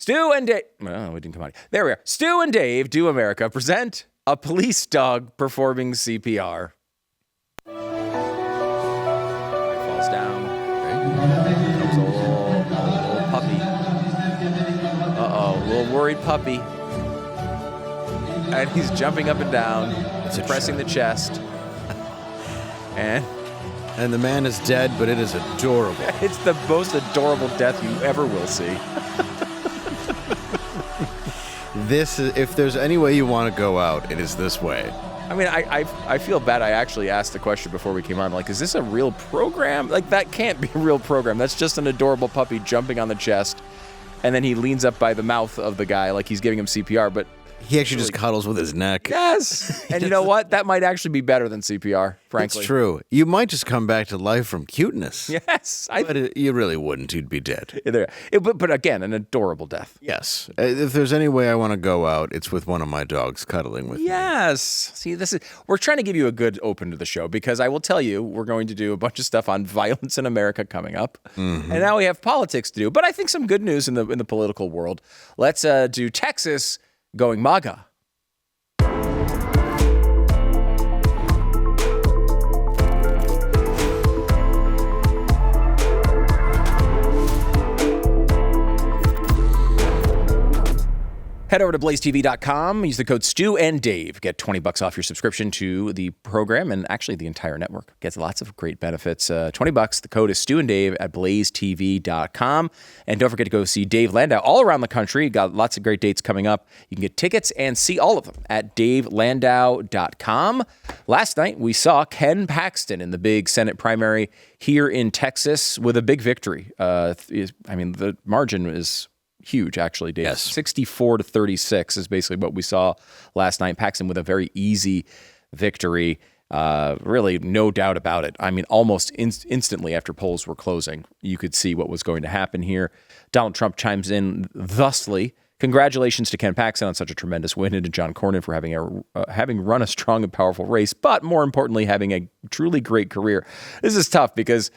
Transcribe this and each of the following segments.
Stu and Dave. Oh, we didn't come out. There we are. Stu and Dave Do America present a police dog performing CPR. Falls down. Comes a little puppy. Uh-oh, a little worried puppy. And he's jumping up and down, pressing the chest. And the man is dead, but it is adorable. It's the most adorable death you ever will see. This is, if there's any way you want to go out, it is this way. I mean, I feel bad. I actually asked the question before we came on. Like, is this a real program? Like, that can't be a real program. That's just an adorable puppy jumping on the chest. And then he leans up by the mouth of the guy like he's giving him CPR. But he actually just cuddles with his neck. Yes. And you know what? That might actually be better than CPR, frankly. It's true. You might just come back to life from cuteness. Yes. But you really wouldn't. You'd be dead. But again, an adorable death. Yes. If there's any way I want to go out, it's with one of my dogs cuddling with me. Yes. See, we're trying to give you a good open to the show because I will tell you, we're going to do a bunch of stuff on violence in America coming up. Mm-hmm. And now we have politics to do. But I think some good news in the political world. Let's do Texas going MAGA. Head over to BlazeTV.com. Use the code Stu and Dave. Get $20 off your subscription to the program, and actually the entire network gets lots of great benefits. $20. The code is Stu and Dave at BlazeTV.com. And don't forget to go see Dave Landau all around the country. Got lots of great dates coming up. You can get tickets and see all of them at DaveLandau.com. Last night we saw Ken Paxton in the big Senate primary here in Texas with a big victory. The margin is huge, actually, Dave. Yes. 64-36 is basically what we saw last night. Paxton with a very easy victory. Really, no doubt about it. I mean, almost instantly after polls were closing, you could see what was going to happen here. Donald Trump chimes in thusly. Congratulations to Ken Paxton on such a tremendous win, and to John Cornyn for having run a strong and powerful race, but more importantly, having a truly great career. This is tough because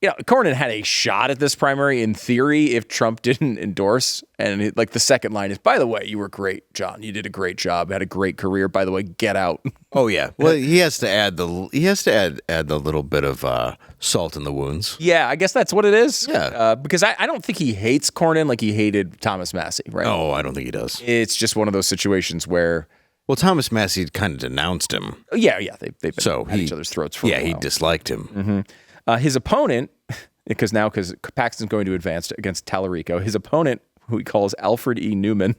Cornyn had a shot at this primary in theory if Trump didn't endorse. And the second line is, by the way, you were great, John. You did a great job. Had a great career. By the way, get out. Oh yeah. Well, he has to add the little bit of salt in the wounds. Yeah, I guess that's what it is. Yeah. Because I don't think he hates Cornyn like he hated Thomas Massey, right? No, I don't think he does. It's just one of those situations where. Well, Thomas Massey kind of denounced him. Yeah. They've been at each other's throats for a while. Yeah, he disliked him. Mm-hmm. His opponent, because Paxton's going to advance against Tallarico, his opponent, who he calls Alfred E. Newman,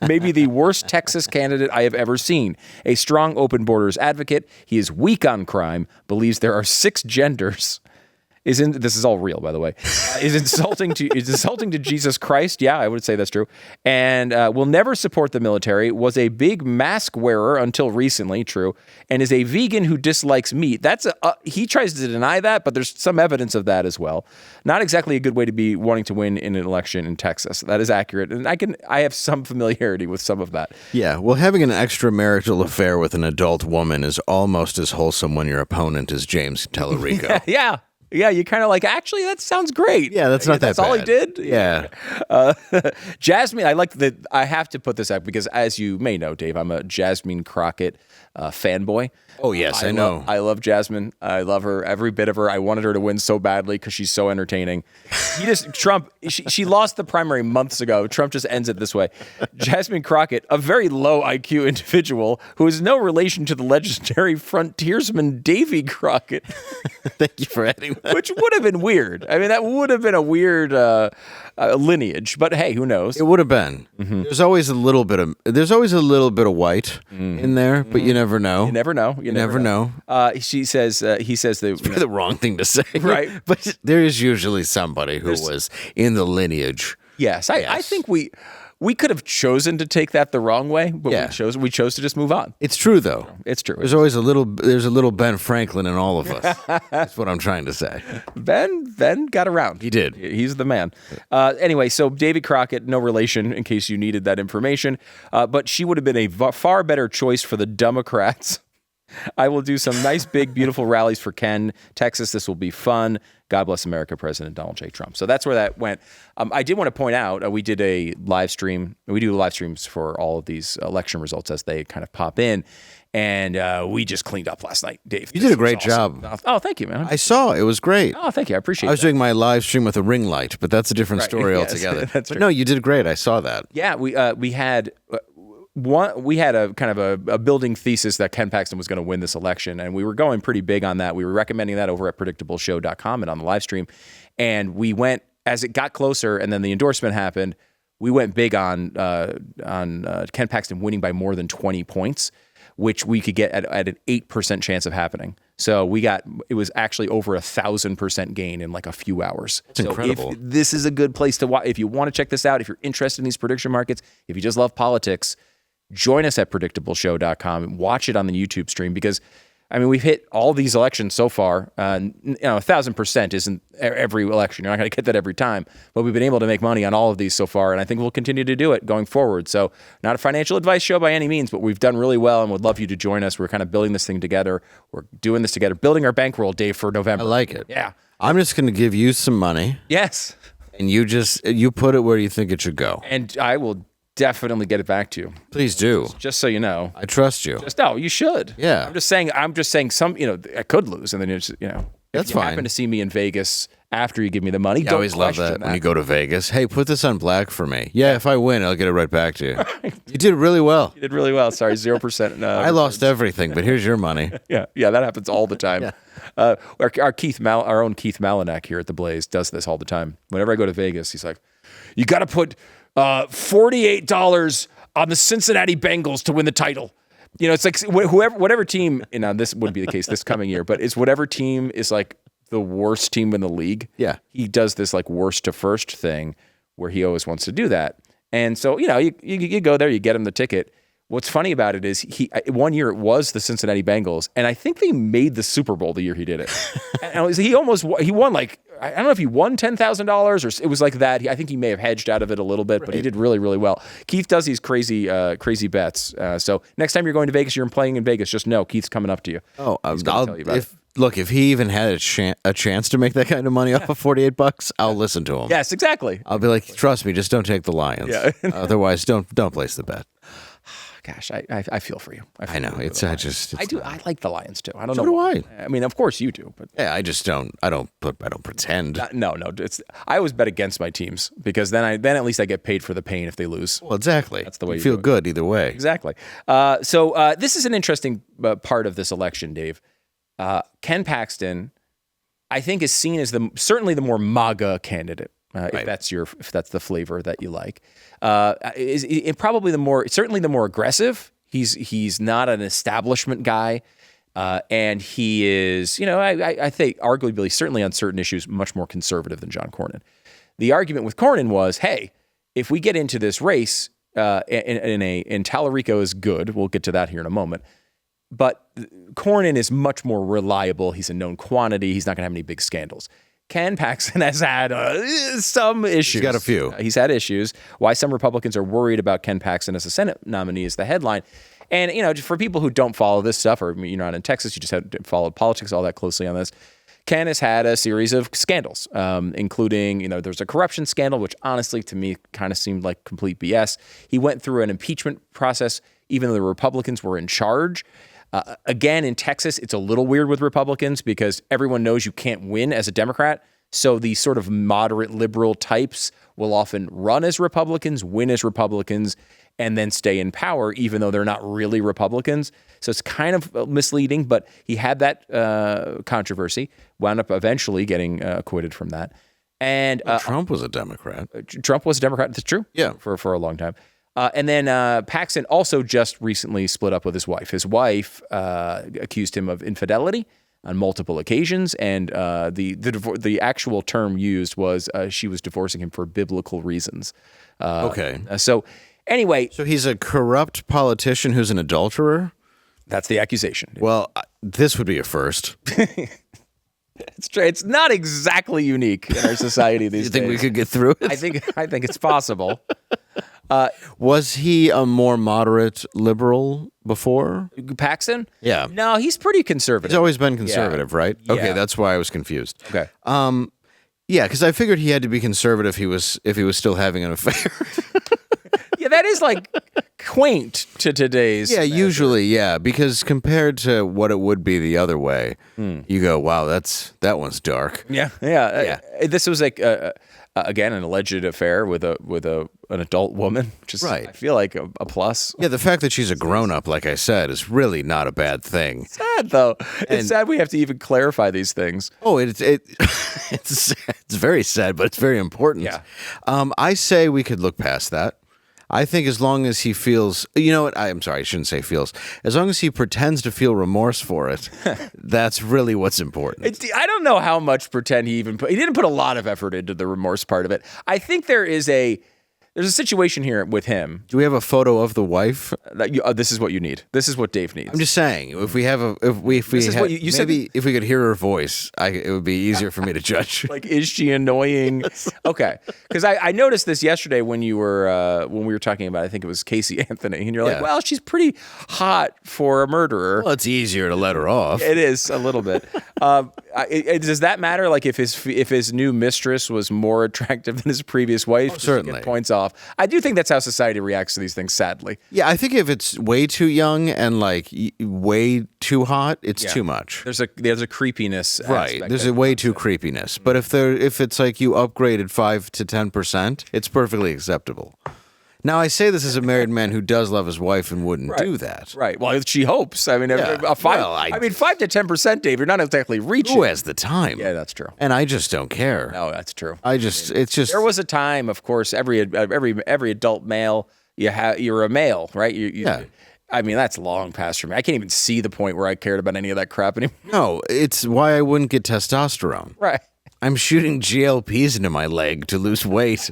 maybe the worst Texas candidate I have ever seen. A strong open borders advocate. He is weak on crime, believes there are 6 genders. This is all real, by the way. Is insulting to Jesus Christ. Yeah, I would say that's true. And will never support the military. Was a big mask wearer until recently. True. And is a vegan who dislikes meat. He tries to deny that, but there's some evidence of that as well. Not exactly a good way to be wanting to win in an election in Texas. That is accurate, and I have some familiarity with some of that. Yeah. Well, having an extramarital affair with an adult woman is almost as wholesome when your opponent is James Tallarico. Yeah. Yeah, you kind of actually, that sounds great. Yeah, that's not that bad. That's all he did? Yeah. Jasmine, I have to put this out because, as you may know, Dave, I'm a Jasmine Crockett fanboy. Oh, yes, I know. I love Jasmine. I love her, every bit of her. I wanted her to win so badly because she's so entertaining. She lost the primary months ago. Trump just ends it this way. Jasmine Crockett, a very low IQ individual who is no relation to the legendary frontiersman Davy Crockett. Thank you for adding that. Which would have been weird. I mean, that would have been a weird lineage. But hey, who knows? It would have been. Mm-hmm. There's always a little bit of white in there, but you never know. You never know. You never know. He says that it's the wrong thing to say, right? But there is usually somebody who was in the lineage. Yes, I think we could have chosen to take that the wrong way, but we chose to just move on. It's true, though. It's true. There's always a little Ben Franklin in all of us. That's what I'm trying to say. Ben got around. He did. He's the man. Anyway, so Davy Crockett, no relation, in case you needed that information, but she would have been a far better choice for the Democrats I will do some nice, big, beautiful rallies for Ken, Texas. This will be fun. God bless America, President Donald J. Trump. So that's where that went. I did want to point out, we did a live stream. We do live streams for all of these election results as they kind of pop in. And we just cleaned up last night, Dave. You did a great job. Oh, thank you, man. I saw it was great. Oh, thank you. I appreciate it. I was doing my live stream with a ring light, but that's a different story Yes, altogether. that's but true. no, you did great. I saw that. Yeah, we had a kind of a building thesis that Ken Paxton was going to win this election, and we were going pretty big on that. We were recommending that over at predictableshow.com and on the live stream. And we went, as it got closer and then the endorsement happened, we went big on Ken Paxton winning by more than 20 points, which we could get at an 8% chance of happening. So it was actually over 1,000% gain in like a few hours. It's incredible. If this is a good place to watch. If you want to check this out, if you're interested in these prediction markets, if you just love politics, join us at predictableshow.com and watch it on the YouTube stream because, I mean, we've hit all these elections so far. 1,000% isn't every election. You're not going to get that every time. But we've been able to make money on all of these so far, and I think we'll continue to do it going forward. So not a financial advice show by any means, but we've done really well and would love you to join us. We're kind of building this thing together. We're doing this together, building our bankroll, Dave, for November. I like it. Yeah. I'm just going to give you some money. Yes. And you put it where you think it should go. And I will definitely get it back to you. Please do. Just so you know. I trust you. You should. Yeah. I'm just saying some, I could lose. And then it's, That's if you fine. happen to see me in Vegas after you give me the money, I don't always love question that when you go to Vegas. Hey, put this on black for me. Yeah, if I win, I'll get it right back to you. You did really well. You did really well. Sorry, 0%. I lost everything, but here's your money. Yeah, that happens all the time. Yeah. Our own Keith Malinak here at the Blaze does this all the time. Whenever I go to Vegas, he's like, "You got to put $48 on the Cincinnati Bengals to win the title." It's like whatever team. This wouldn't be the case this coming year, but it's whatever team is like the worst team in the league. Yeah, he does this like worst to first thing where he always wants to do that. And so you go there, you get him the ticket. What's funny about it is one year it was the Cincinnati Bengals, and I think they made the Super Bowl the year he did it. And he won like, I don't know if he won $10,000 or it was like that. I think he may have hedged out of it a little bit, but he did really, really well. Keith does these crazy bets. So next time you're going to Vegas, you're playing in Vegas, just know Keith's coming up to you. Oh, if he even had a chance to make that kind of money off of $48, I'll listen to him. Yes, exactly. I'll be like, trust me, just don't take the Lions. Yeah. Otherwise, don't place the bet. Gosh, I feel for you. I know. I like the Lions too. I don't So know. do I mean, of course you do, but yeah, I just don't. I don't pretend. No. I always bet against my teams because then at least I get paid for the pain if they lose. Well, exactly. That's the way you you feel do it. good either way. Exactly. So this is an interesting part of this election, Dave. Ken Paxton, I think, is seen as certainly the more MAGA candidate. Right. If that's the flavor that you like, is probably certainly the more aggressive. He's not an establishment guy, and he is, I think arguably, certainly on certain issues, much more conservative than John Cornyn. The argument with Cornyn was, hey, if we get into this race, and Tallarico is good, we'll get to that here in a moment. But Cornyn is much more reliable. He's a known quantity. He's not going to have any big scandals. Ken Paxton has had some issues. He's got a few. He's had issues. Why some Republicans are worried about Ken Paxton as a Senate nominee is the headline. And, for people who don't follow this stuff, or you're not in Texas, you just haven't followed politics all that closely on this, Ken has had a series of scandals, including, there's a corruption scandal, which honestly to me kind of seemed like complete BS. He went through an impeachment process, even though the Republicans were in charge. Again, in Texas, it's a little weird with Republicans because everyone knows you can't win as a Democrat. So these sort of moderate liberal types will often run as Republicans, win as Republicans, and then stay in power, even though they're not really Republicans. So it's kind of misleading, but he had that controversy, wound up eventually getting acquitted from that. And Trump was a Democrat. Trump was a Democrat. That's true. Yeah. For a long time. And then Paxton also just recently split up with his wife. His wife accused him of infidelity on multiple occasions, and the actual term used was she was divorcing him for biblical reasons. Okay. So anyway, So he's a corrupt politician who's an adulterer? that's the accusation. Well, this would be a first. It's not exactly unique in our society these You think days. we could get through it? I think it's possible. Was he a more moderate liberal before? Paxton? Yeah. No, he's pretty conservative. He's always been conservative, right? Yeah. Okay, that's why I was confused. Okay. Yeah, because I figured he had to be conservative if he was still having an affair. Yeah, that is like quaint to today's. Yeah, usually, yeah, because compared to what it would be the other way, you go, wow, that one's dark. Yeah. This was like again an alleged affair with an adult woman, which is Right. I feel like a plus. Yeah, the fact that she's a grown up, like I said, is really not a bad thing. Sad though. It's sad we have to even clarify these things. Oh, it's very sad, but it's very important. Yeah. I say we could look past that. I think as long as he feels, you know what? I'm sorry, I shouldn't say feels. As long as he pretends to feel remorse for it, that's really what's important. I don't know how much pretend he didn't put a lot of effort into the remorse part of it. I think there's a situation here with him. Do we have a photo of the wife? This is what you need. This is what Dave needs. I'm just saying, if we could hear her voice, it would be easier for me to judge. Like, is she annoying? Okay, because I noticed this yesterday when we were talking about, I think it was Casey Anthony, and you're like, well, she's pretty hot for a murderer. Well, it's easier to let her off. It is a little bit. Does that matter? Like, if his new mistress was more attractive than his previous wife, certainly get points off. I do think that's how society reacts to these things. Sadly, yeah, I think if it's way too young and like way too hot, it's too much. There's a creepiness, right? There's a way too creepiness. But if it's like you upgraded 5 to 10%, it's perfectly acceptable. Now, I say this as a married man who does love his wife and wouldn't do that. Right. Well, she hopes. I mean, 5 to 10%, Dave. You're not exactly reaching. Who has the time? Yeah, that's true. And I just don't care. No, that's true. It's just. There was a time, of course, every adult male, you're a male, right? Yeah. I mean, that's long past for me. I can't even see the point where I cared about any of that crap anymore. No, it's why I wouldn't get testosterone. Right. I'm shooting GLPs into my leg to lose weight.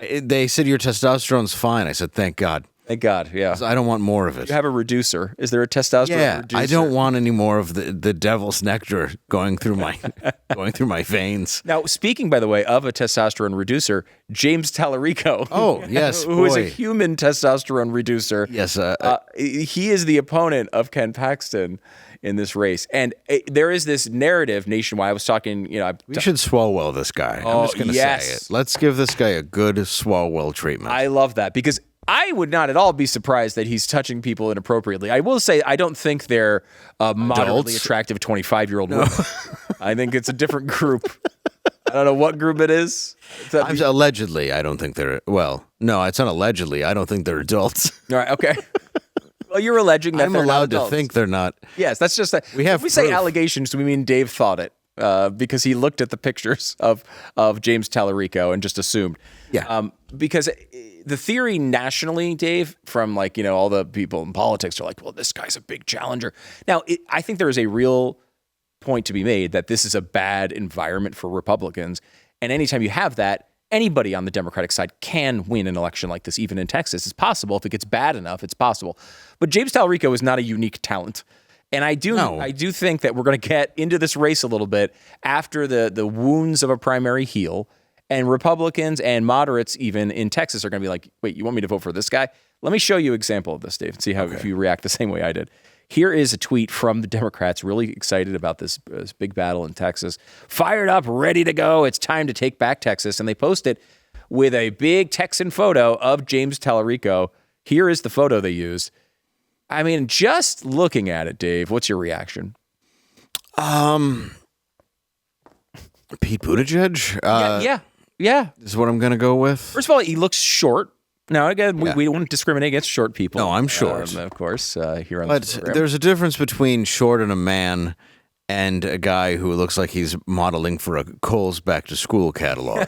They said your testosterone's fine. I said, thank God. Thank God, yeah. I don't want more of it. You have a reducer. Is there a testosterone reducer? I don't want any more of the devil's nectar going through my veins. Now, speaking, by the way, of a testosterone reducer, James Tallarico. Oh, yes, who is a human testosterone reducer. Yes. He is the opponent of Ken Paxton in this race. And there is this narrative nationwide. I was talking, we should Swalwell this guy. I'm just going to say it. Let's give this guy a good Swalwell treatment. I love that because I would not at all be surprised that he's touching people inappropriately. I will say I don't think they're moderately attractive 25-year-old women. I think it's a different group. I don't know what group it is. Allegedly, I don't think they're... Well, no, it's not allegedly. I don't think they're adults. All right, okay. Well, you're alleging that I'm allowed to think they're not. Yes, that's just that. If we say allegations, we mean Dave thought it because he looked at the pictures of James Tallarico and just assumed. Yeah. Because the theory nationally, Dave, from all the people in politics are like, well, this guy's a big challenger. Now, I think there is a real point to be made that this is a bad environment for Republicans. And anytime you have that, anybody on the Democratic side can win an election like this, even in Texas. It's possible. If it gets bad enough, it's possible. But James Tallarico is not a unique talent. And I do think that we're going to get into this race a little bit after the wounds of a primary heal. And Republicans and moderates even in Texas are going to be like, wait, you want me to vote for this guy? Let me show you an example of this, Dave, and see how if you react the same way I did. Here is a tweet from the Democrats, really excited about this big battle in Texas. Fired up, ready to go. It's time to take back Texas. And they post it with a big Texan photo of James Tallarico. Here is the photo they used. I mean, just looking at it, Dave, what's your reaction? Pete Buttigieg? Yeah. Is what I'm going to go with. First of all, he looks short. Now, again, we don't discriminate against short people. No, I'm short. Of course, here on but the program. There's a difference between short and a man and a guy who looks like he's modeling for a Kohl's Back to School catalog.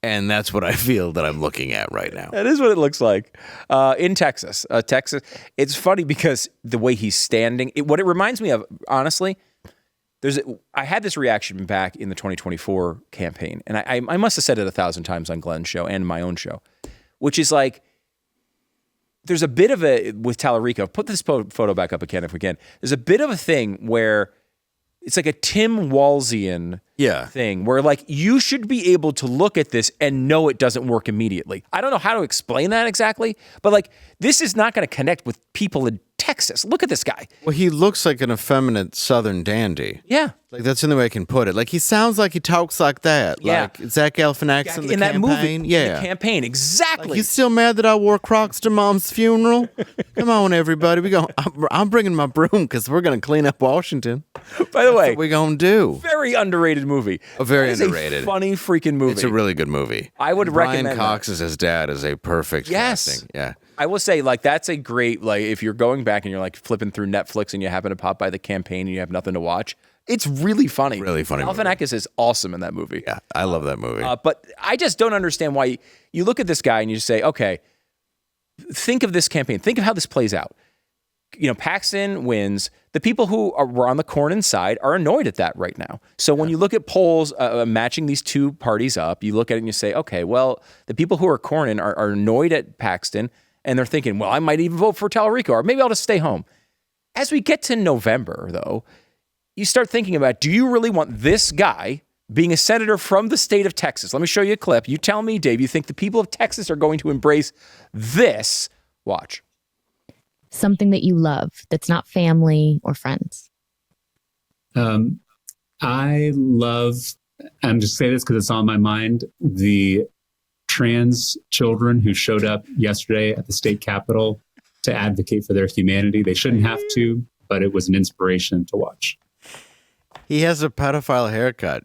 And that's what I feel that I'm looking at right now. That is what it looks like in Texas. Texas. It's funny because the way he's standing, what it reminds me of, honestly, I had this reaction back in the 2024 campaign, and I must have said it 1,000 times on Glenn's show and my own show, which is like, there's a bit of with Tallarico, put this photo back up again if we can. There's a bit of a thing where it's like a Tim Walzian thing where like you should be able to look at this and know it doesn't work immediately. I don't know how to explain that exactly, but like this is not going to connect with people in Texas. Look at this guy. Well, he looks like an effeminate Southern dandy. Yeah. Like, that's the only way I can put it. Like, he sounds like he talks like that. Yeah. Like Zach Galifianakis in the that campaign. movie. Yeah. The campaign. Exactly. Like, you still mad that I wore Crocs to Mom's funeral? Come on, everybody. I'm bringing my broom because we're going to clean up Washington. By the way, what we going to do. Very underrated movie. Very underrated. A funny freaking movie. It's a really good movie. I would recommend Brian Cox as his dad is a perfect casting. Yeah. I will say, like, that's a great, like, if you're going back and you're, like, flipping through Netflix and you happen to pop by the campaign and you have nothing to watch, it's really funny. Really funny movie. Galifianakis is awesome in that movie. Yeah, I love that movie. But I just don't understand why you look at this guy and you just say, okay, think of this campaign. Think of how this plays out. You know, Paxton wins. The people who were on the Cornyn side are annoyed at that right now. So when you look at polls matching these two parties up, you look at it and you say, okay, well, the people who are Cornyn are annoyed at Paxton, and they're thinking, well, I might even vote for Tallarico, or maybe I'll just stay home. As we get to November, though, you start thinking about, do you really want this guy being a senator from the state of Texas? Let me show you a clip. You tell me, Dave, you think the people of Texas are going to embrace this? Watch. Something that you love that's not family or friends. I love, I'm just saying this because it's on my mind, the trans children who showed up yesterday at the state capitol to advocate for their humanity. They shouldn't have to, but it was an inspiration to watch. He has a pedophile haircut.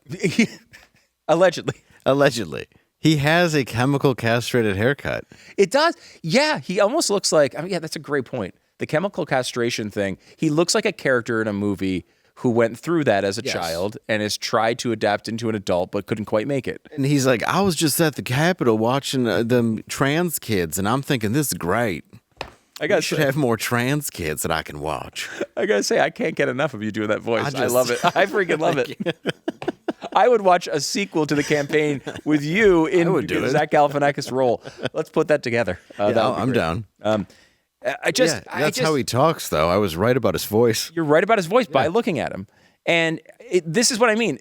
Allegedly. Allegedly. He has a chemical castrated haircut. It does. Yeah, he almost looks like, I mean, yeah, that's a great point. The chemical castration thing, he looks like a character in a movie who went through that as a child and has tried to adapt into an adult but couldn't quite make it. And he's like, I was just at the Capitol watching them trans kids, and I'm thinking, this is great. I should have more trans kids that I can watch. I gotta say, I can't get enough of you doing that voice. I love it. I freaking love it. I would watch a sequel to the campaign with you in Zach Galifianakis role. Let's put that together. I'm down. That's how he talks, though. I was right about his voice. You're right about his voice by looking at him. And this is what I mean.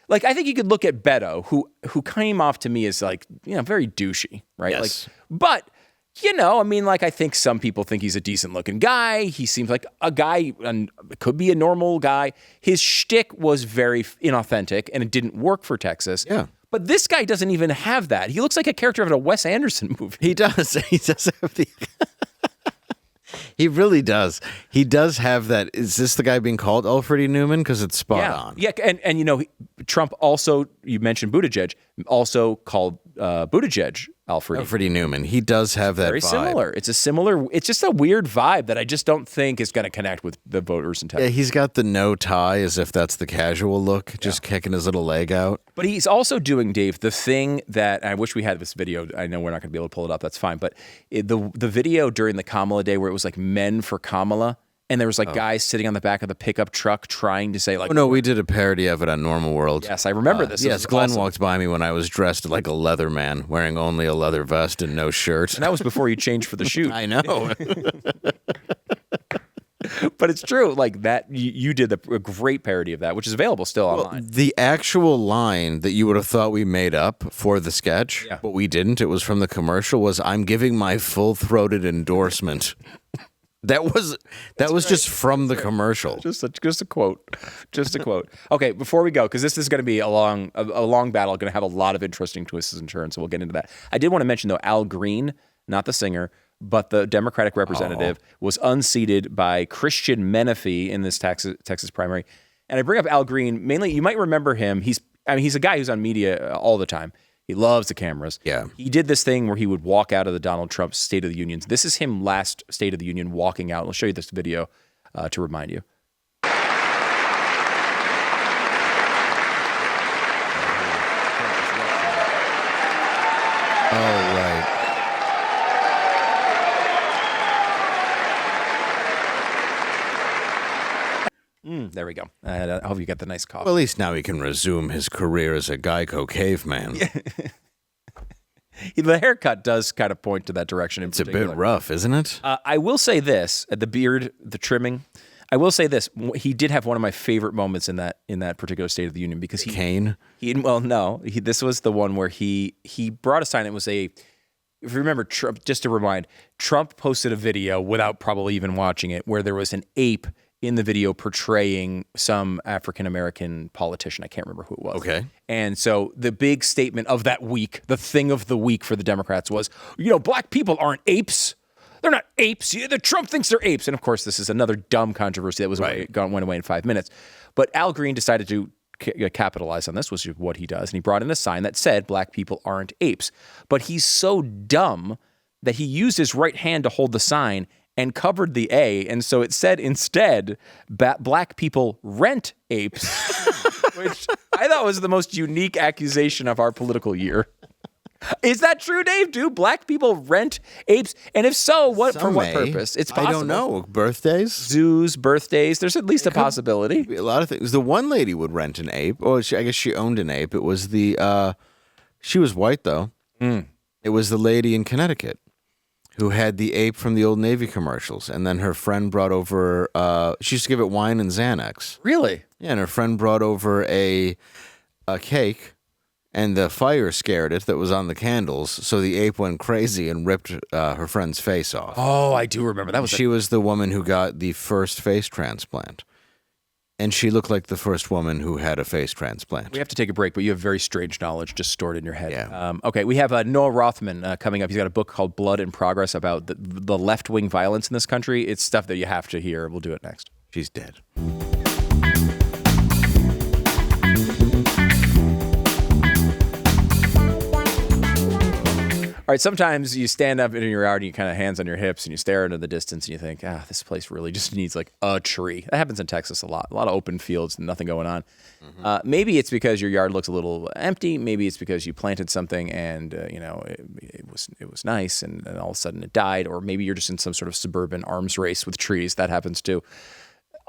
Like, I think you could look at Beto, who came off to me as, like, you know, very douchey, right? Yes. Like, but, you know, I mean, like, I think some people think he's a decent looking guy. He seems like a guy, and could be a normal guy. His shtick was very inauthentic, and it didn't work for Texas. Yeah. But this guy doesn't even have that. He looks like a character of a Wes Anderson movie. He does. He does have the... He really does. He does have that. Is this the guy being called Alfred E. Newman? Because it's spot on. Yeah, and you know, Trump also, you mentioned Buttigieg, also called Buttigieg Alfred E. Newman. He does have that very vibe. Similar. It's just a weird vibe that I just don't think is going to connect with the voters in Texas. Yeah, he's got the no tie as if that's the casual look, just kicking his little leg out. But he's also doing, Dave, the thing that, I wish we had this video. I know we're not going to be able to pull it up. That's fine. But the video during the Kamala day where it was like Men for Kamala, and there was like guys sitting on the back of the pickup truck trying to say like... Oh, no, we did a parody of it on Normal World. Yes, I remember this. Yes, Glenn walked by me when I was dressed like a leather man, wearing only a leather vest and no shirt. And that was before you changed for the shoot. I know. But it's true. Like that, you did a great parody of that, which is available still online. The actual line that you would have thought we made up for the sketch, but we didn't, it was from the commercial, was I'm giving my full-throated endorsement. That was just from the commercial. Just a quote. Just a quote. Okay, before we go, because this is going to be a long battle, going to have a lot of interesting twists and turns, so we'll get into that. I did want to mention, though, Al Green, not the singer, but the Democratic representative, was unseated by Christian Menifee in this Texas primary. And I bring up Al Green, mainly, you might remember him. He's a guy who's on media all the time. He loves the cameras. Yeah. He did this thing where he would walk out of the Donald Trump State of the Union. This is him last State of the Union walking out. I'll show you this video to remind you. Oh, right. There we go. I hope you got the nice cough. Well, at least now he can resume his career as a Geico caveman. The haircut does kind of point to that direction. It's a bit rough, isn't it? I will say this: the beard, the trimming. I will say this: he did have one of my favorite moments in that particular State of the Union because Kane. This was the one where he brought a sign. It was if you remember, Trump, just to remind, Trump posted a video without probably even watching it, where there was an ape in the video portraying some African-American politician. I can't remember who it was. Okay. And so the big statement of that week, the thing of the week for the Democrats was, black people aren't apes. They're not apes. The Trump thinks they're apes. And of course, this is another dumb controversy that went away in 5 minutes. But Al Green decided to capitalize on this, which is what he does. And he brought in a sign that said, black people aren't apes. But he's so dumb that he used his right hand to hold the sign and covered the A. And so it said instead, black people rent apes, which I thought was the most unique accusation of our political year. Is that true, Dave? Do black people rent apes? And if so, for what purpose? It's possible. I don't know. Birthdays? Zoos, birthdays. There's at least a possibility. A lot of things. The one lady would rent an ape. Oh, I guess she owned an ape. It was she was white, though. It was the lady in Connecticut who had the ape from the Old Navy commercials. And then her friend brought over, she used to give it wine and Xanax. Really? Yeah, and her friend brought over a cake, and the fire scared it that was on the candles. So the ape went crazy and ripped her friend's face off. Oh, I do remember. She was the woman who got the first face transplant. And she looked like the first woman who had a face transplant. We have to take a break, but you have very strange knowledge just stored in your head. Yeah. Okay, we have Noah Rothman coming up. He's got a book called Blood in Progress about the left-wing violence in this country. It's stuff that you have to hear. We'll do it next. She's dead. All right, sometimes you stand up in your yard and you kind of hands on your hips and you stare into the distance and you think, this place really just needs like a tree. That happens in Texas a lot of open fields and nothing going on. Mm-hmm. Maybe it's because your yard looks a little empty. Maybe it's because you planted something and it was nice and all of a sudden it died. Or maybe you're just in some sort of suburban arms race with trees. That happens too.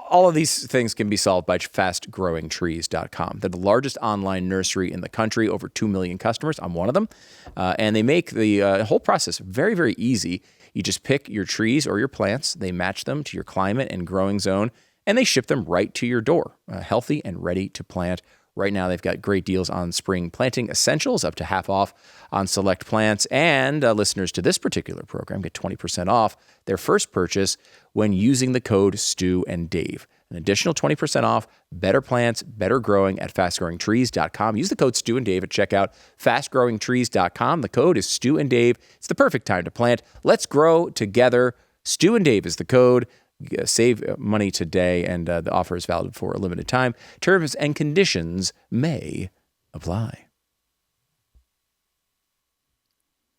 All of these things can be solved by fastgrowingtrees.com. They're the largest online nursery in the country, over 2 million customers. I'm one of them. And they make the whole process very, very easy. You just pick your trees or your plants. They match them to your climate and growing zone, and they ship them right to your door, healthy and ready to plant. Right now, they've got great deals on spring planting essentials, up to half off on select plants. And listeners to this particular program get 20% off their first purchase when using the code Stu and Dave. An additional 20% off, better plants, better growing at fastgrowingtrees.com. Use the code Stu and Dave at checkout, fastgrowingtrees.com. The code is Stu and Dave. It's the perfect time to plant. Let's grow together. Stu and Dave is the code. Save money today, and the offer is valid for a limited time. Terms and conditions may apply.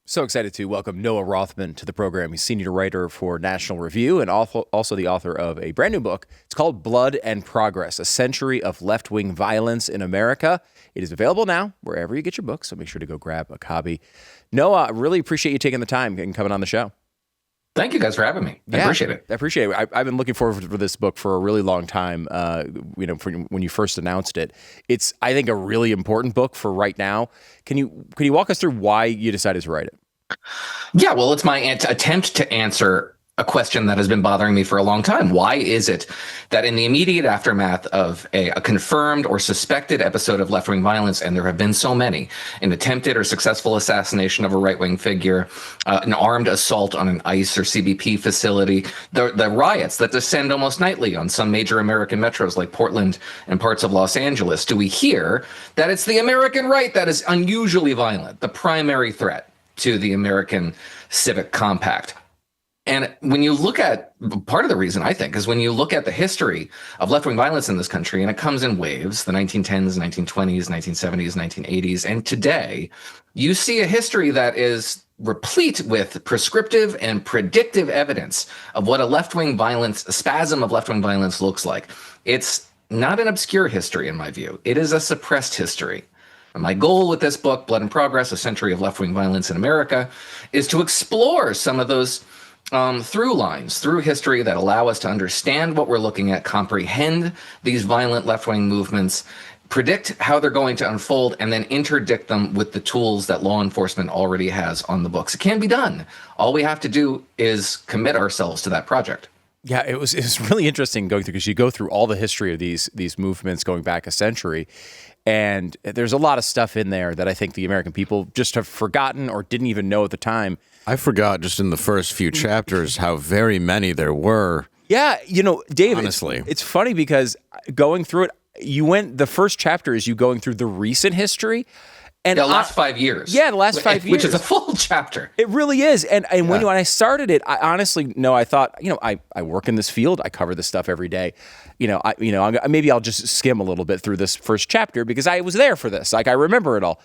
So excited to welcome Noah Rothman to the program. He's senior writer for National Review and also the author of a brand new book. It's called Blood and Progress, A Century of Left-Wing Violence in America. It is available now wherever you get your books, so make sure to go grab a copy. Noah, I really appreciate you taking the time and coming on the show. Thank you guys for having me. I appreciate it. I appreciate it. I've been looking forward for this book for a really long time. When you first announced it, it's, I think, a really important book for right now. Can you walk us through why you decided to write it? Yeah, well, it's my attempt to answer a question that has been bothering me for a long time. Why is it that in the immediate aftermath of a confirmed or suspected episode of left-wing violence, and there have been so many, an attempted or successful assassination of a right-wing figure, an armed assault on an ICE or CBP facility, the riots that descend almost nightly on some major American metros like Portland and parts of Los Angeles, do we hear that it's the American right that is unusually violent, the primary threat to the American civic compact? And when you look at, part of the reason, I think, is when you look at the history of left-wing violence in this country, and it comes in waves, the 1910s, 1920s, 1970s, 1980s, and today, you see a history that is replete with prescriptive and predictive evidence of what a left-wing violence, a spasm of left-wing violence looks like. It's not an obscure history, in my view. It is a suppressed history. And my goal with this book, Blood and Progress, A Century of Left-Wing Violence in America, is to explore some of those through lines, through history that allow us to understand what we're looking at, comprehend these violent left-wing movements, predict how they're going to unfold, and then interdict them with the tools that law enforcement already has on the books. It can be done. All we have to do is commit ourselves to that project. Yeah, it was really interesting going through, because you go through all the history of these movements going back a century, and there's a lot of stuff in there that I think the American people just have forgotten or didn't even know at the time. I forgot just in the first few chapters how very many there were. Yeah, Dave, honestly, it's funny because going through it, the first chapter is you going through the recent history. And the last 5 years. Yeah, the last 5 years. Which is a full chapter. It really is. And when I started it, I honestly, I thought, I work in this field. I cover this stuff every day. Maybe I'll just skim a little bit through this first chapter because I was there for this. Like, I remember it all.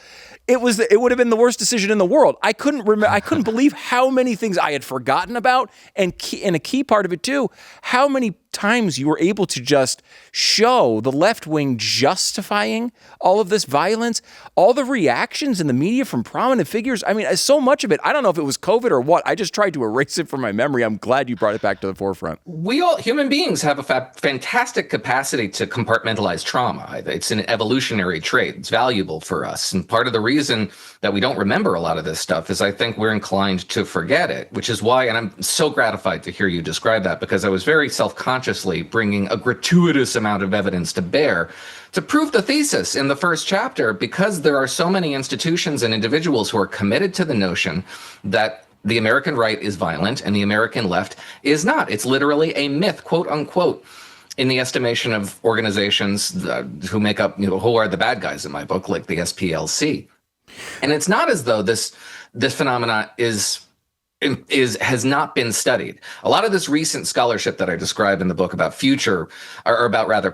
It would have been the worst decision in the world. I couldn't believe how many things I had forgotten about. And a key part of it too, how many times you were able to just show the left wing justifying all of this violence, all the reactions in the media from prominent figures. I mean, so much of it, I don't know if it was COVID or what. I just tried to erase it from my memory. I'm glad you brought it back to the forefront. We all, human beings, have a fantastic capacity to compartmentalize trauma. It's an evolutionary trait. It's valuable for us. And part of the reason that we don't remember a lot of this stuff is I think we're inclined to forget it, which is why, and I'm so gratified to hear you describe that, because I was very self-consciously bringing a gratuitous amount of evidence to bear to prove the thesis in the first chapter, because there are so many institutions and individuals who are committed to the notion that the American right is violent and the American left is not. It's literally a myth, quote unquote, in the estimation of organizations who make up, who are the bad guys in my book, like the SPLC. And it's not as though this phenomena has not been studied. A lot of this recent scholarship that I describe in the book about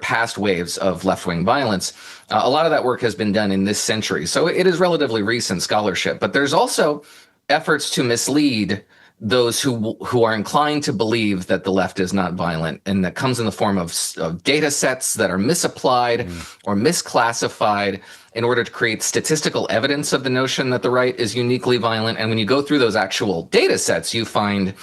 past waves of left-wing violence, a lot of that work has been done in this century. So it is relatively recent scholarship, but there's also efforts to mislead those who are inclined to believe that the left is not violent, and that comes in the form of data sets that are misapplied or misclassified in order to create statistical evidence of the notion that the right is uniquely violent. And when you go through those actual data sets, you find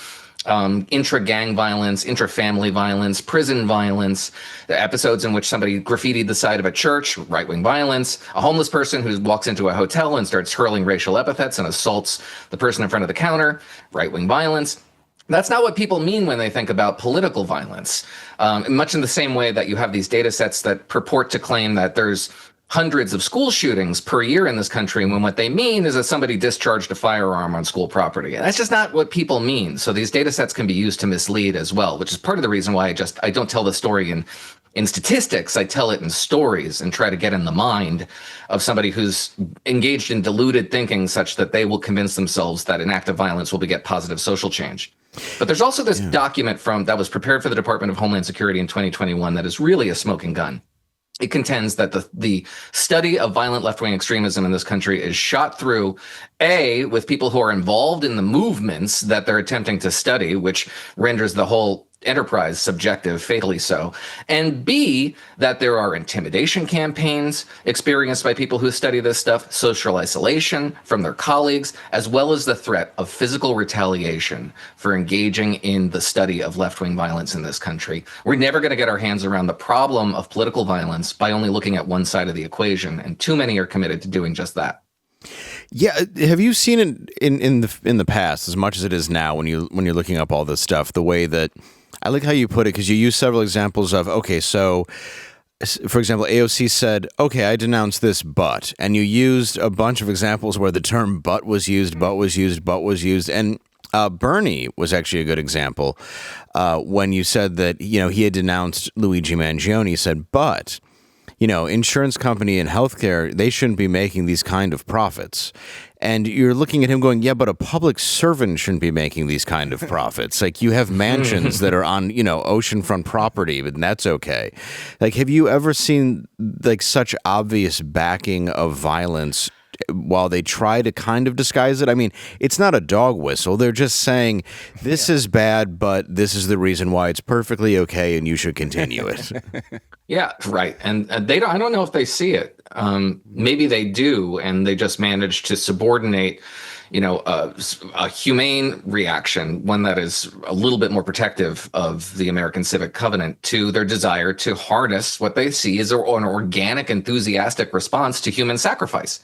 intra-gang violence, intra-family violence, prison violence, the episodes in which somebody graffitied the side of a church, right-wing violence, a homeless person who walks into a hotel and starts hurling racial epithets and assaults the person in front of the counter, right-wing violence. That's not what people mean when they think about political violence. Much in the same way that you have these data sets that purport to claim that there's hundreds of school shootings per year in this country, when what they mean is that somebody discharged a firearm on school property. And that's just not what people mean. So these data sets can be used to mislead as well, which is part of the reason why I don't tell the story in statistics. I tell it in stories and try to get in the mind of somebody who's engaged in deluded thinking such that they will convince themselves that an act of violence will beget positive social change. But there's also this document that was prepared for the Department of Homeland Security in 2021 that is really a smoking gun. It contends that the study of violent left-wing extremism in this country is shot through, A, with people who are involved in the movements that they're attempting to study, which renders the whole enterprise subjective, fatally so, and B, that there are intimidation campaigns experienced by people who study this stuff, social isolation from their colleagues, as well as the threat of physical retaliation for engaging in the study of left-wing violence in this country. We're never going to get our hands around the problem of political violence by only looking at one side of the equation, and too many are committed to doing just that. Yeah, have you seen it in the past, as much as it is now, when you're looking up all this stuff, the way that I like how you put it, because you use several examples of, okay, so, for example, AOC said, okay, I denounce this, but, and you used a bunch of examples where the term but was used, and Bernie was actually a good example when you said that, he had denounced Luigi Mangione. He said, but, insurance company and healthcare, they shouldn't be making these kind of profits. And you're looking at him going, yeah, but a public servant shouldn't be making these kind of profits. Like, you have mansions that are on, oceanfront property, but that's okay. Like, have you ever seen like such obvious backing of violence while they try to kind of disguise it? I mean, it's not a dog whistle. They're just saying this is bad, but this is the reason why it's perfectly okay and you should continue it. Yeah, right. And I don't know if they see it. Maybe they do, and they just manage to subordinate, a humane reaction, one that is a little bit more protective of the American civic covenant, to their desire to harness what they see as an organic, enthusiastic response to human sacrifice.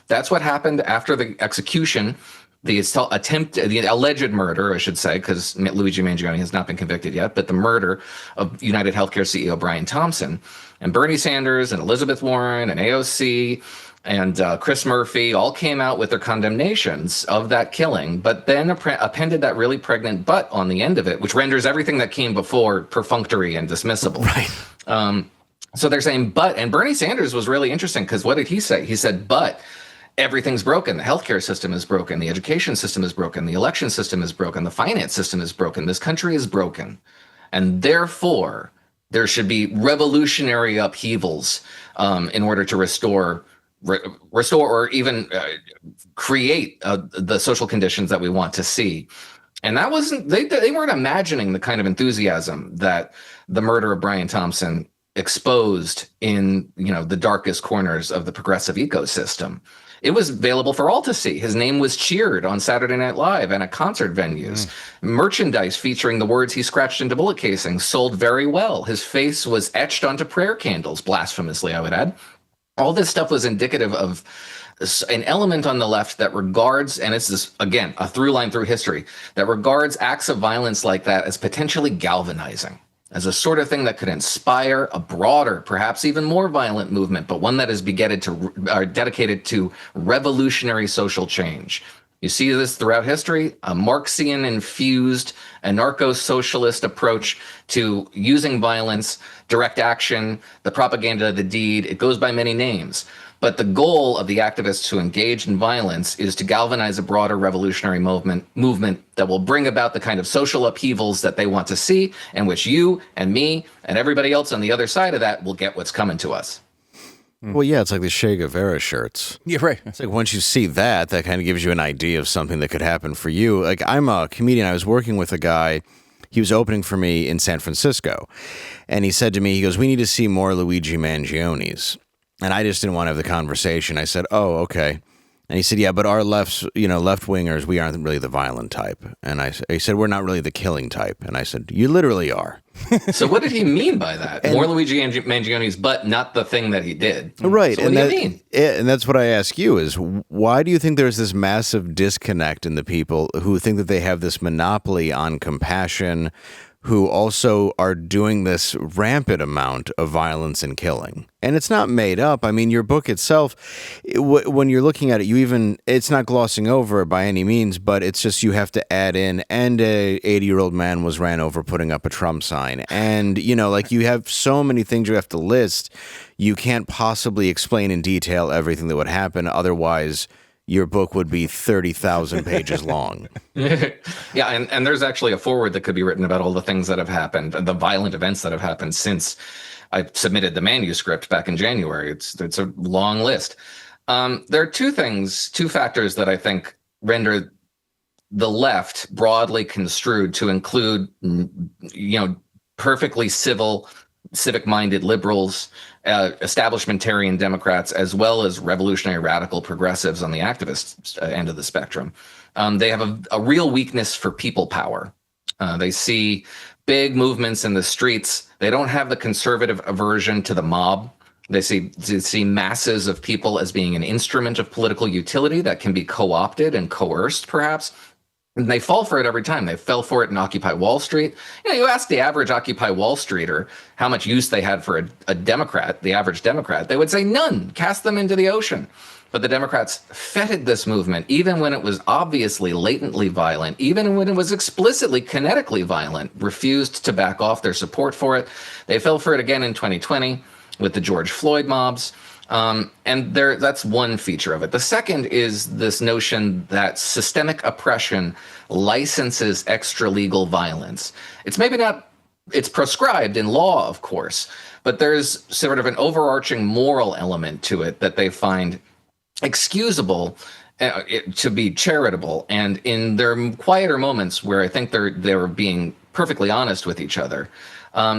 That's what happened after the execution the alleged murder, I should say, because Luigi Mangione has not been convicted yet, but the murder of United Healthcare CEO Brian Thompson. And Bernie Sanders and Elizabeth Warren and AOC and Chris Murphy all came out with their condemnations of that killing, but then appended that really pregnant but on the end of it, which renders everything that came before perfunctory and dismissible. Right. So they're saying, but, and Bernie Sanders was really interesting because what did he say? He said, but everything's broken. The healthcare system is broken. The education system is broken. The election system is broken. The finance system is broken. This country is broken. And therefore, there should be revolutionary upheavals in order to restore or even create the social conditions that we want to see. And that wasn't, they weren't imagining the kind of enthusiasm that the murder of Brian Thompson exposed in, the darkest corners of the progressive ecosystem. It was available for all to see. His name was cheered on Saturday Night Live and at concert venues. Merchandise featuring the words he scratched into bullet casings sold very well. His face was etched onto prayer candles, blasphemously, I would add. All this stuff was indicative of an element on the left that regards, and it's this, again, a through line through history, that regards acts of violence like that as potentially galvanizing, as a sort of thing that could inspire a broader, perhaps even more violent movement, but one that is dedicated to revolutionary social change. You see this throughout history, a Marxian-infused, anarcho-socialist approach to using violence, direct action, the propaganda of the deed. It goes by many names. But the goal of the activists who engage in violence is to galvanize a broader revolutionary movement that will bring about the kind of social upheavals that they want to see, and which you and me and everybody else on the other side of that will get what's coming to us. Well, yeah, it's like the Che Guevara shirts. Yeah, right. It's like once you see that kind of gives you an idea of something that could happen for you. Like, I'm a comedian. I was working with a guy. He was opening for me in San Francisco. And he said to me, he goes, we need to see more Luigi Mangionis. And I just didn't want to have the conversation. I said, oh, okay. And he said, yeah, but our left-wingers, we aren't really the violent type. And he said, we're not really the killing type. And I said, you literally are. So what did he mean by that? More Luigi Mangionis, but not the thing that he did. Right. So what do you mean? And that's what I ask you is, why do you think there's this massive disconnect in the people who think that they have this monopoly on compassion, who also are doing this rampant amount of violence and killing? And it's not made up. I mean, your book itself, when you're looking at it, it's not glossing over by any means, but it's just you have to add in, and a 80-year-old man was ran over putting up a Trump sign. And, you have so many things you have to list. You can't possibly explain in detail everything that would happen. Otherwise, your book would be 30,000 pages long. Yeah, and there's actually a foreword that could be written about all the things that have happened, the violent events that have happened since I submitted the manuscript back in January. It's a long list. There are two factors that I think render the left broadly construed to include, perfectly civic-minded liberals, establishmentarian Democrats, as well as revolutionary radical progressives on the activist end of the spectrum. They have a real weakness for people power. They see big movements in the streets. They don't have the conservative aversion to the mob. They see masses of people as being an instrument of political utility that can be co-opted and coerced, perhaps. And they fall for it every time. They fell for it in Occupy Wall Street. You ask the average Occupy Wall Streeter how much use they had for a Democrat, the average Democrat, they would say none. Cast them into the ocean. But the Democrats feted this movement, even when it was obviously latently violent, even when it was explicitly kinetically violent, refused to back off their support for it. They fell for it again in 2020 with the George Floyd mobs. And that's one feature of it. The second is this notion that systemic oppression licenses extra-legal violence. It's prescribed in law, of course, but there's sort of an overarching moral element to it that they find excusable to be charitable. And in their quieter moments where I think they're being perfectly honest with each other,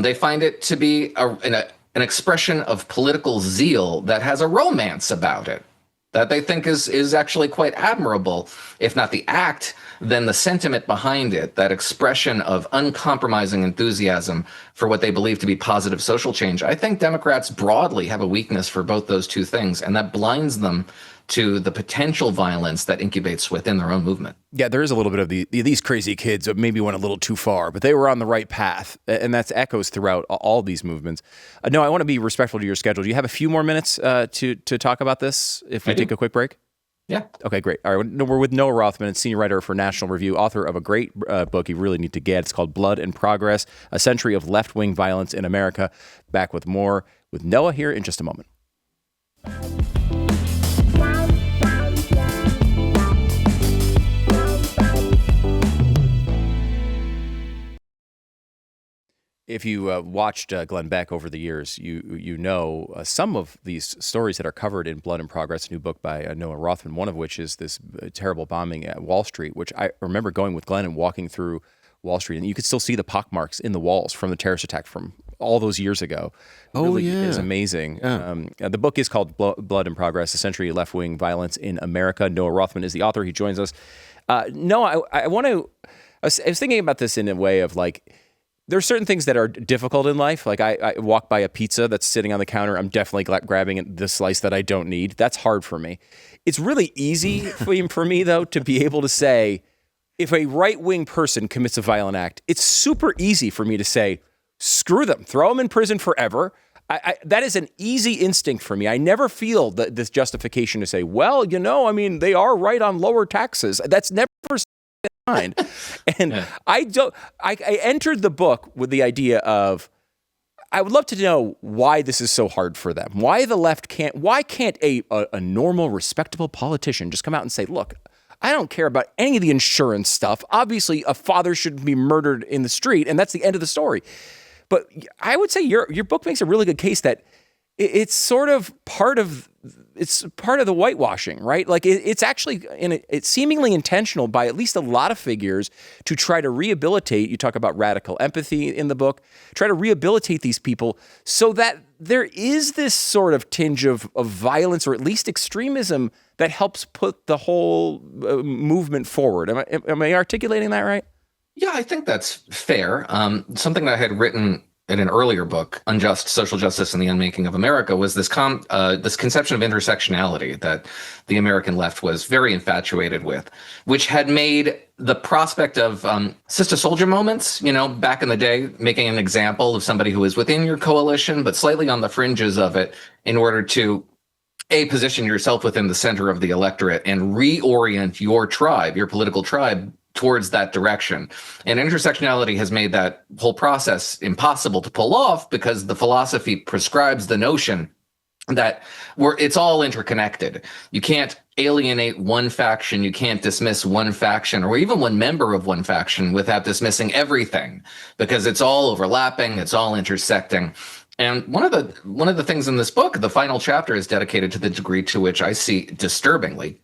they find it to be an expression of political zeal that has a romance about it that they think is actually quite admirable. If not the act, then the sentiment behind it, that expression of uncompromising enthusiasm for what they believe to be positive social change. I think Democrats broadly have a weakness for both those two things, and that blinds them to the potential violence that incubates within their own movement. Yeah, there is a little bit of these crazy kids that maybe went a little too far, but they were on the right path. And that's echoes throughout all these movements. No, I want to be respectful to your schedule. Do you have a few more minutes to talk about this if we take a quick break? Yeah. Okay, great. All right. We're with Noah Rothman, senior writer for National Review, author of a great book you really need to get. It's called Blood and Progress, A Century of Left-Wing Violence in America. Back with more with Noah here in just a moment. If you watched Glenn Beck over the years, you know some of these stories that are covered in Blood and Progress, a new book by Noah Rothman, one of which is this terrible bombing at Wall Street, which I remember going with Glenn and walking through Wall Street, and you could still see the pockmarks in the walls from the terrorist attack from all those years ago. Really is amazing. Yeah. The book is called Blood and Progress, A Century of Left-Wing Violence in America. Noah Rothman is the author. He joins us. Noah, I was thinking about this in a way of like, there are certain things that are difficult in life. Like I walk by a pizza that's sitting on the counter. I'm definitely grabbing the slice that I don't need. That's hard for me. It's really easy for me, though, to be able to say, if a right-wing person commits a violent act, it's super easy for me to say, screw them, throw them in prison forever. That is an easy instinct for me. I never feel this justification to say, well, they are right on lower taxes. That's never mind. And yeah. I entered the book with the idea of, I would love to know why this is so hard for them. Why the left why can't a normal, respectable politician just come out and say, look, I don't care about any of the insurance stuff. Obviously, a father shouldn't be murdered in the street, and that's the end of the story. But I would say your book makes a really good case that it's sort of part of the whitewashing, right? Like it's actually it's seemingly intentional by at least a lot of figures to try to rehabilitate. You talk about radical empathy in the book, try to rehabilitate these people so that there is this sort of tinge of violence or at least extremism that helps put the whole movement forward. Am I articulating that right? Yeah, I think that's fair. Something that I had written in an earlier book, Unjust Social Justice and the Unmaking of America, was this conception of intersectionality that the American left was very infatuated with, which had made the prospect of sister soldier moments, back in the day, making an example of somebody who was within your coalition, but slightly on the fringes of it in order to position yourself within the center of the electorate and reorient your tribe, your political tribe, towards that direction. And intersectionality has made that whole process impossible to pull off because the philosophy prescribes the notion that it's all interconnected. You can't alienate one faction, you can't dismiss one faction or even one member of one faction without dismissing everything, because it's all overlapping, it's all intersecting. And one of the things in this book, the final chapter, is dedicated to the degree to which I see disturbingly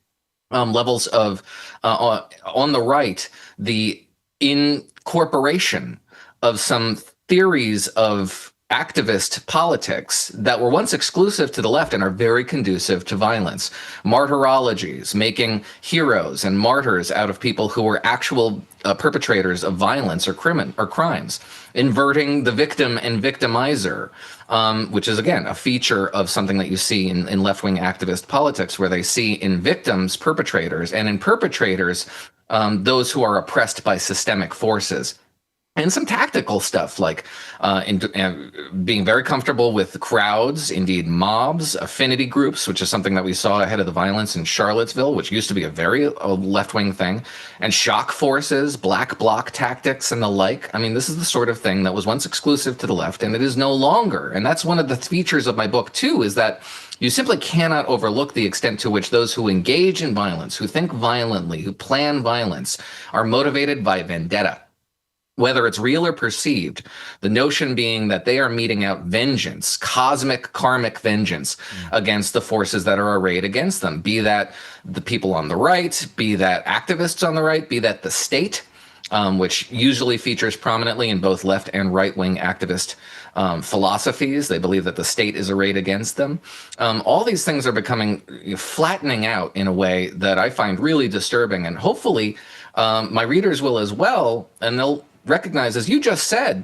levels of, on the right, the incorporation of some theories of activist politics that were once exclusive to the left and are very conducive to violence. Martyrologies, making heroes and martyrs out of people who were actual perpetrators of violence or crimes. Inverting the victim and victimizer, which is, again, a feature of something that you see in left-wing activist politics, where they see in victims perpetrators and in perpetrators those who are oppressed by systemic forces. And some tactical stuff like being very comfortable with crowds, indeed mobs, affinity groups, which is something that we saw ahead of the violence in Charlottesville, which used to be a very left-wing thing, and shock forces, black bloc tactics, and the like. I mean, this is the sort of thing that was once exclusive to the left, and it is no longer. And that's one of the features of my book, too, is that you simply cannot overlook the extent to which those who engage in violence, who think violently, who plan violence, are motivated by vendetta. Whether it's real or perceived, the notion being that they are meting out vengeance, cosmic, karmic vengeance against the forces that are arrayed against them, be that the people on the right, be that activists on the right, be that the state, which usually features prominently in both left and right-wing activist philosophies. They believe that the state is arrayed against them. All these things are becoming flattening out in a way that I find really disturbing, and hopefully my readers will as well, and they'll recognize, as you just said,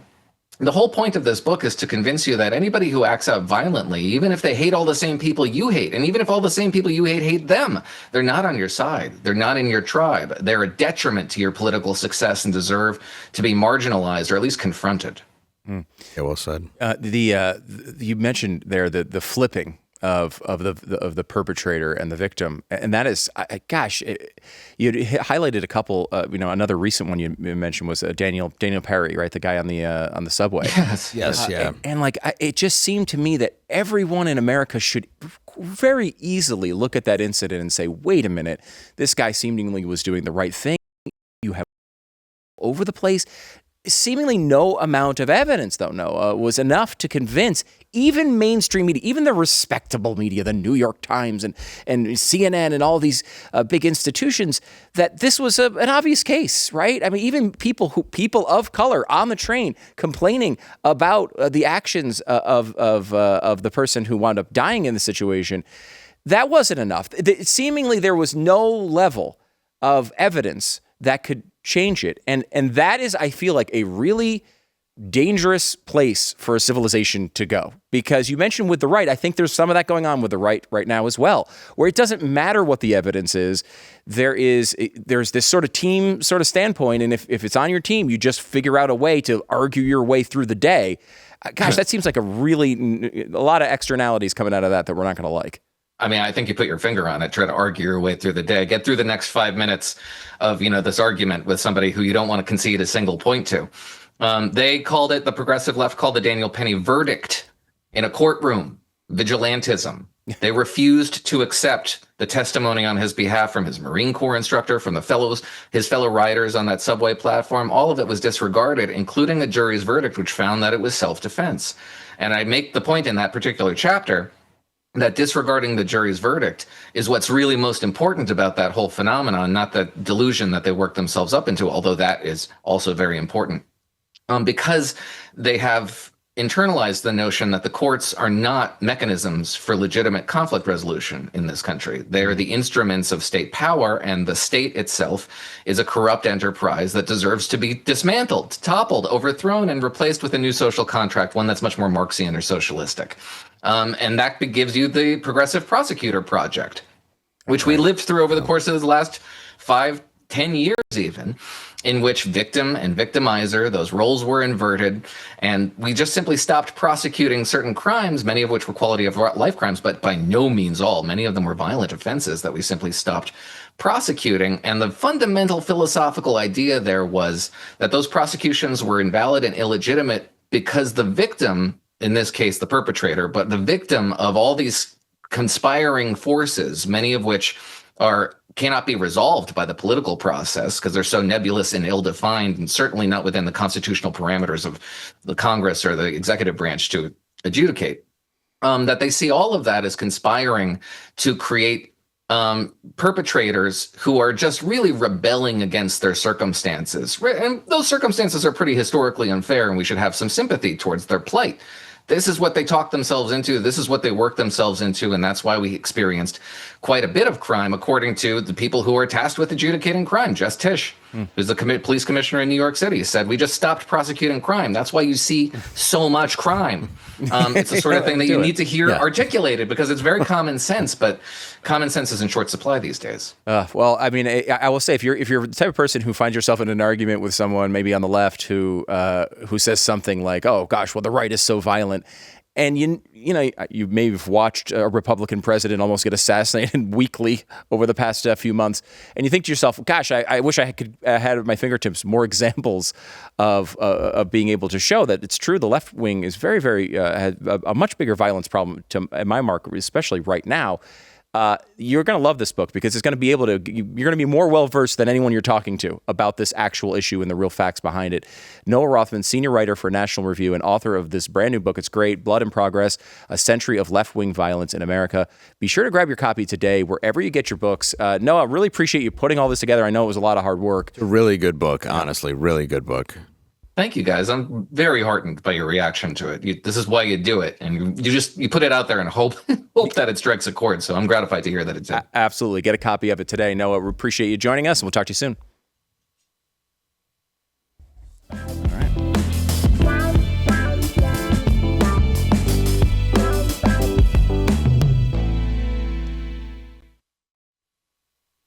The whole point of this book is to convince you that anybody who acts out violently, even if they hate all the same people you hate, and even if all the same people you hate them, they're not on your side. They're not in your tribe. They're a detriment to your political success and deserve to be marginalized or at least confronted. Yeah, well said. You mentioned there the flipping of the perpetrator and the victim, and that is, you highlighted a couple. Another recent one you mentioned was Daniel Perry, right? The guy on the subway. Yes, yeah. And it just seemed to me that everyone in America should very easily look at that incident and say, wait a minute, this guy seemingly was doing the right thing. You have over the place. Seemingly no amount of evidence, though, Noah, was enough to convince even mainstream media, even the respectable media, the New York Times and CNN and all these big institutions, that this was an obvious case, right? I mean, even people of color on the train complaining about the actions of the person who wound up dying in the situation, that wasn't enough. Seemingly there was no level of evidence that could change it. And that is, I feel like, a really dangerous place for a civilization to go. Because you mentioned with the right, I think there's some of that going on with the right now as well, where it doesn't matter what the evidence is. There's this sort of team sort of standpoint. And if it's on your team, you just figure out a way to argue your way through the day. Gosh, that seems like a lot of externalities coming out of that we're not going to like. I mean, I think you put your finger on it. Try to argue your way through the day. Get through the next 5 minutes of, this argument with somebody who you don't want to concede a single point to. They called it, the progressive left called the Daniel Penny verdict in a courtroom, vigilantism. They refused to accept the testimony on his behalf from his Marine Corps instructor, from his fellow riders on that subway platform. All of it was disregarded, including a jury's verdict, which found that it was self-defense. And I make the point in that particular chapter that disregarding the jury's verdict is what's really most important about that whole phenomenon, not the delusion that they worked themselves up into, although that is also very important. Because they have internalized the notion that the courts are not mechanisms for legitimate conflict resolution in this country. They are the instruments of state power, and the state itself is a corrupt enterprise that deserves to be dismantled, toppled, overthrown, and replaced with a new social contract, one that's much more Marxian or socialistic. And that gives you the Progressive Prosecutor Project, which we lived through over the course of the last 5-10 years even, in which victim and victimizer, those roles were inverted, and we just simply stopped prosecuting certain crimes, many of which were quality of life crimes, but by no means all. Many of them were violent offenses that we simply stopped prosecuting. And the fundamental philosophical idea there was that those prosecutions were invalid and illegitimate because the victim, in this case, the perpetrator, but the victim of all these conspiring forces, many of which cannot be resolved by the political process because they're so nebulous and ill-defined, and certainly not within the constitutional parameters of the Congress or the executive branch to adjudicate, that they see all of that as conspiring to create perpetrators who are just really rebelling against their circumstances. And those circumstances are pretty historically unfair, and we should have some sympathy towards their plight. This is what they talked themselves into. This is what they worked themselves into. And that's why we experienced quite a bit of crime, according to the people who are tasked with adjudicating crime. Jess Tisch, who's the police commissioner in New York City, said, we just stopped prosecuting crime. That's why you see so much crime. It's the sort of thing that you need to hear articulated, because it's very common sense, but common sense is in short supply these days. Well, I mean, I will say, if you're the type of person who finds yourself in an argument with someone maybe on the left who says something like, oh gosh, well, the right is so violent, and you may have watched a Republican president almost get assassinated weekly over the past few months, and you think to yourself, gosh, I wish I could had at my fingertips more examples of being able to show that it's true. The left wing is very, very has a much bigger violence problem in my mark, especially right now. You're going to love this book because it's going to be able to, you're going to be more well-versed than anyone you're talking to about this actual issue and the real facts behind it. Noah Rothman, senior writer for National Review and author of this brand new book. It's great. Blood in Progress, A Century of Left-Wing Violence in America. Be sure to grab your copy today, wherever you get your books. Noah, really appreciate you putting all this together. I know it was a lot of hard work. It's a really good book, honestly. Really good book. Thank you, guys. I'm very heartened by your reaction to it. This is why you do it, and you put it out there and hope that it strikes a chord. So I'm gratified to hear that it did. Absolutely. Get a copy of it today. Noah, we appreciate you joining us, and we'll talk to you soon. All right.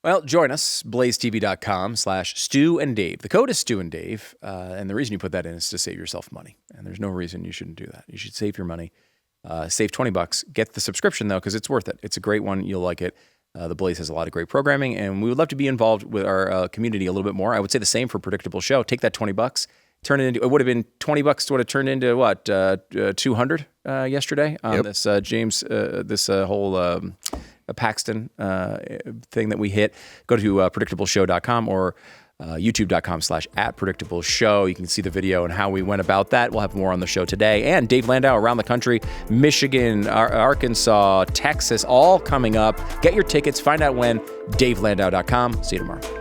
Well, join us, blazetv.com/Stu and Dave. The code is Stu and Dave, and the reason you put that in is to save yourself money. And there's no reason you shouldn't do that. You should save your money. Save $20. Get the subscription, though, because it's worth it. It's a great one. You'll like it. The Blaze has a lot of great programming, and we would love to be involved with our community a little bit more. I would say the same for Predictable Show. Take that $20, turn it into, it would have been $20 would have turned into what, 200 yesterday on this whole Paxton thing that we hit. Go to predictableshow.com or youtube.com/@predictableshow. You can see the video and how we went about that. We'll have more on the show today. And Dave Landau around the country, Michigan, Arkansas, Texas, all coming up. Get your tickets. Find out when. DaveLandau.com. See you tomorrow.